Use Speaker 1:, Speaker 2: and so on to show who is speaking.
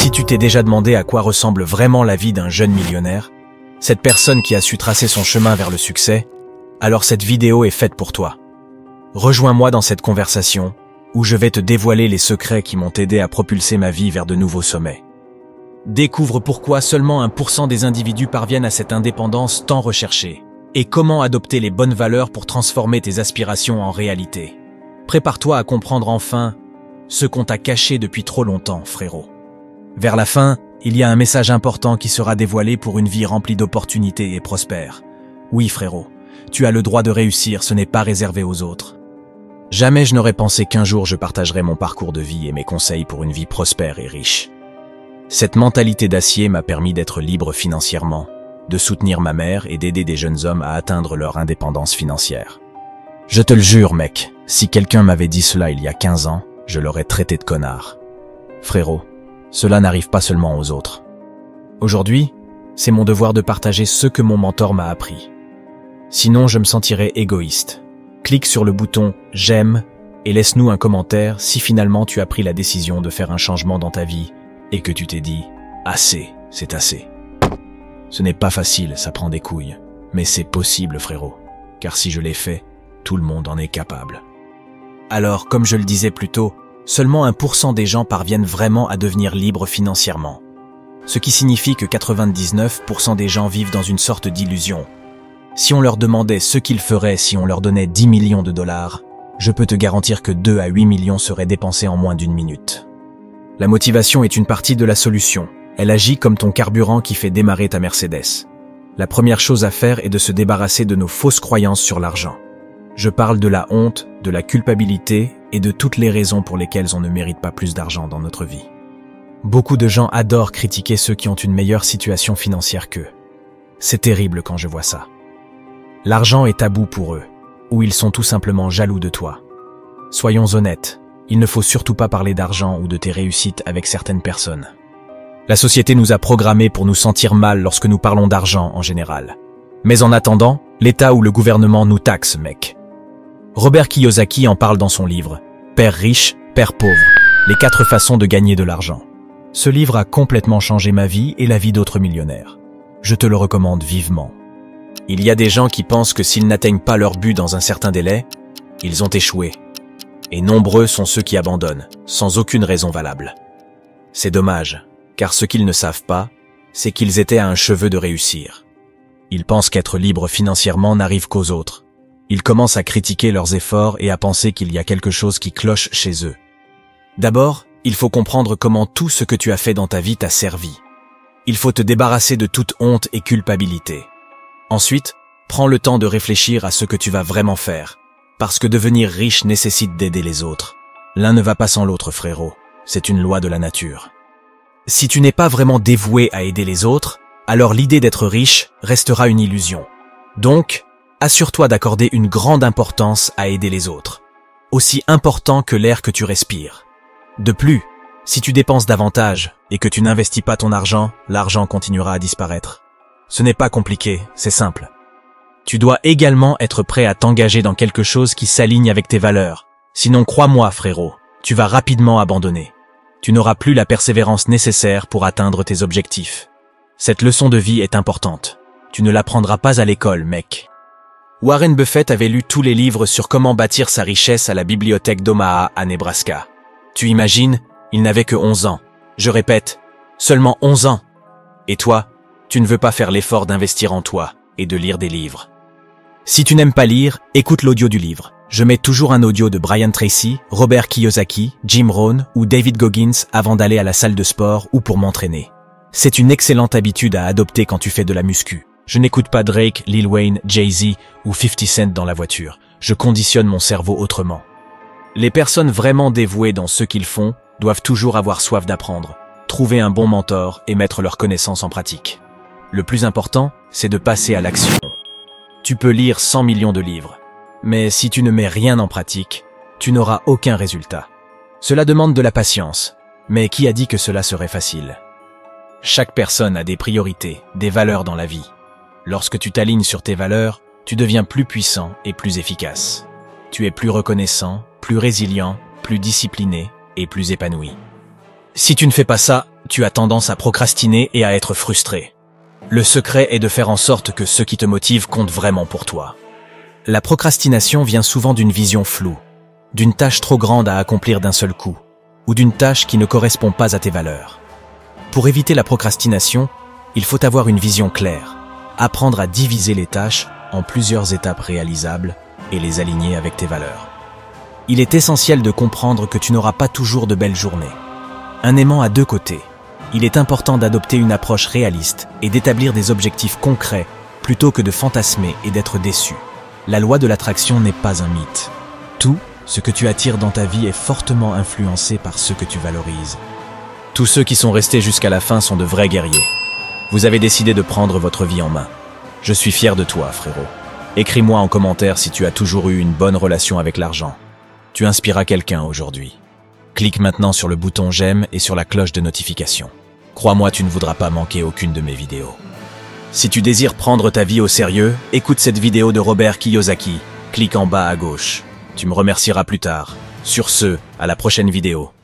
Speaker 1: Si tu t'es déjà demandé à quoi ressemble vraiment la vie d'un jeune millionnaire, cette personne qui a su tracer son chemin vers le succès, alors cette vidéo est faite pour toi. Rejoins-moi dans cette conversation où je vais te dévoiler les secrets qui m'ont aidé à propulser ma vie vers de nouveaux sommets. Découvre pourquoi seulement 1% des individus parviennent à cette indépendance tant recherchée et comment adopter les bonnes valeurs pour transformer tes aspirations en réalité. Prépare-toi à comprendre enfin ce qu'on t'a caché depuis trop longtemps, frérot. Vers la fin, il y a un message important qui sera dévoilé pour une vie remplie d'opportunités et prospère. Oui, frérot, tu as le droit de réussir, ce n'est pas réservé aux autres. Jamais je n'aurais pensé qu'un jour je partagerais mon parcours de vie et mes conseils pour une vie prospère et riche. Cette mentalité d'acier m'a permis d'être libre financièrement, de soutenir ma mère et d'aider des jeunes hommes à atteindre leur indépendance financière. Je te le jure, mec, si quelqu'un m'avait dit cela il y a 15 ans, je l'aurais traité de connard. Frérot, cela n'arrive pas seulement aux autres. Aujourd'hui, c'est mon devoir de partager ce que mon mentor m'a appris. Sinon, je me sentirais égoïste. Clique sur le bouton « J'aime » et laisse-nous un commentaire si finalement tu as pris la décision de faire un changement dans ta vie et que tu t'es dit « Assez, c'est assez ». Ce n'est pas facile, ça prend des couilles, mais c'est possible, frérot, car si je l'ai fait, tout le monde en est capable. Alors, comme je le disais plus tôt, seulement 1% des gens parviennent vraiment à devenir libres financièrement. Ce qui signifie que 99% des gens vivent dans une sorte d'illusion. Si on leur demandait ce qu'ils feraient si on leur donnait 10 millions de dollars, je peux te garantir que 2 à 8 millions seraient dépensés en moins d'une minute. La motivation est une partie de la solution. Elle agit comme ton carburant qui fait démarrer ta Mercedes. La première chose à faire est de se débarrasser de nos fausses croyances sur l'argent. Je parle de la honte, de la culpabilité et de toutes les raisons pour lesquelles on ne mérite pas plus d'argent dans notre vie. Beaucoup de gens adorent critiquer ceux qui ont une meilleure situation financière qu'eux. C'est terrible quand je vois ça. L'argent est tabou pour eux, ou ils sont tout simplement jaloux de toi. Soyons honnêtes, il ne faut surtout pas parler d'argent ou de tes réussites avec certaines personnes. La société nous a programmés pour nous sentir mal lorsque nous parlons d'argent en général. Mais en attendant, l'État ou le gouvernement nous taxe, mec. Robert Kiyosaki en parle dans son livre « Père riche, Père pauvre, les 4 façons de gagner de l'argent ». Ce livre a complètement changé ma vie et la vie d'autres millionnaires. Je te le recommande vivement. Il y a des gens qui pensent que s'ils n'atteignent pas leur but dans un certain délai, ils ont échoué. Et nombreux sont ceux qui abandonnent, sans aucune raison valable. C'est dommage, car ce qu'ils ne savent pas, c'est qu'ils étaient à un cheveu de réussir. Ils pensent qu'être libre financièrement n'arrive qu'aux autres. Ils commencent à critiquer leurs efforts et à penser qu'il y a quelque chose qui cloche chez eux. D'abord, il faut comprendre comment tout ce que tu as fait dans ta vie t'a servi. Il faut te débarrasser de toute honte et culpabilité. Ensuite, prends le temps de réfléchir à ce que tu vas vraiment faire, parce que devenir riche nécessite d'aider les autres. L'un ne va pas sans l'autre, frérot. C'est une loi de la nature. Si tu n'es pas vraiment dévoué à aider les autres, alors l'idée d'être riche restera une illusion. Donc, assure-toi d'accorder une grande importance à aider les autres, aussi important que l'air que tu respires. De plus, si tu dépenses davantage et que tu n'investis pas ton argent, l'argent continuera à disparaître. Ce n'est pas compliqué, c'est simple. Tu dois également être prêt à t'engager dans quelque chose qui s'aligne avec tes valeurs. Sinon, crois-moi, frérot, tu vas rapidement abandonner. Tu n'auras plus la persévérance nécessaire pour atteindre tes objectifs. Cette leçon de vie est importante. Tu ne l'apprendras pas à l'école, mec. Warren Buffett avait lu tous les livres sur comment bâtir sa richesse à la bibliothèque d'Omaha, à Nebraska. Tu imagines, il n'avait que 11 ans. Je répète, seulement 11 ans. Et toi, tu ne veux pas faire l'effort d'investir en toi et de lire des livres. Si tu n'aimes pas lire, écoute l'audio du livre. Je mets toujours un audio de Brian Tracy, Robert Kiyosaki, Jim Rohn ou David Goggins avant d'aller à la salle de sport ou pour m'entraîner. C'est une excellente habitude à adopter quand tu fais de la muscu. Je n'écoute pas Drake, Lil Wayne, Jay-Z ou 50 Cent dans la voiture. Je conditionne mon cerveau autrement. Les personnes vraiment dévouées dans ce qu'ils font doivent toujours avoir soif d'apprendre, trouver un bon mentor et mettre leurs connaissances en pratique. Le plus important, c'est de passer à l'action. Tu peux lire 100 millions de livres, mais si tu ne mets rien en pratique, tu n'auras aucun résultat. Cela demande de la patience, mais qui a dit que cela serait facile? Chaque personne a des priorités, des valeurs dans la vie. Lorsque tu t'alignes sur tes valeurs, tu deviens plus puissant et plus efficace. Tu es plus reconnaissant, plus résilient, plus discipliné et plus épanoui. Si tu ne fais pas ça, tu as tendance à procrastiner et à être frustré. Le secret est de faire en sorte que ce qui te motive compte vraiment pour toi. La procrastination vient souvent d'une vision floue, d'une tâche trop grande à accomplir d'un seul coup, ou d'une tâche qui ne correspond pas à tes valeurs. Pour éviter la procrastination, il faut avoir une vision claire, apprendre à diviser les tâches en plusieurs étapes réalisables et les aligner avec tes valeurs. Il est essentiel de comprendre que tu n'auras pas toujours de belles journées. Un aimant a deux côtés. Il est important d'adopter une approche réaliste et d'établir des objectifs concrets plutôt que de fantasmer et d'être déçu. La loi de l'attraction n'est pas un mythe. Tout ce que tu attires dans ta vie est fortement influencé par ce que tu valorises. Tous ceux qui sont restés jusqu'à la fin sont de vrais guerriers. Vous avez décidé de prendre votre vie en main. Je suis fier de toi, frérot. Écris-moi en commentaire si tu as toujours eu une bonne relation avec l'argent. Tu inspireras quelqu'un aujourd'hui. Clique maintenant sur le bouton j'aime et sur la cloche de notification. Crois-moi, tu ne voudras pas manquer aucune de mes vidéos. Si tu désires prendre ta vie au sérieux, écoute cette vidéo de Robert Kiyosaki. Clique en bas à gauche. Tu me remercieras plus tard. Sur ce, à la prochaine vidéo.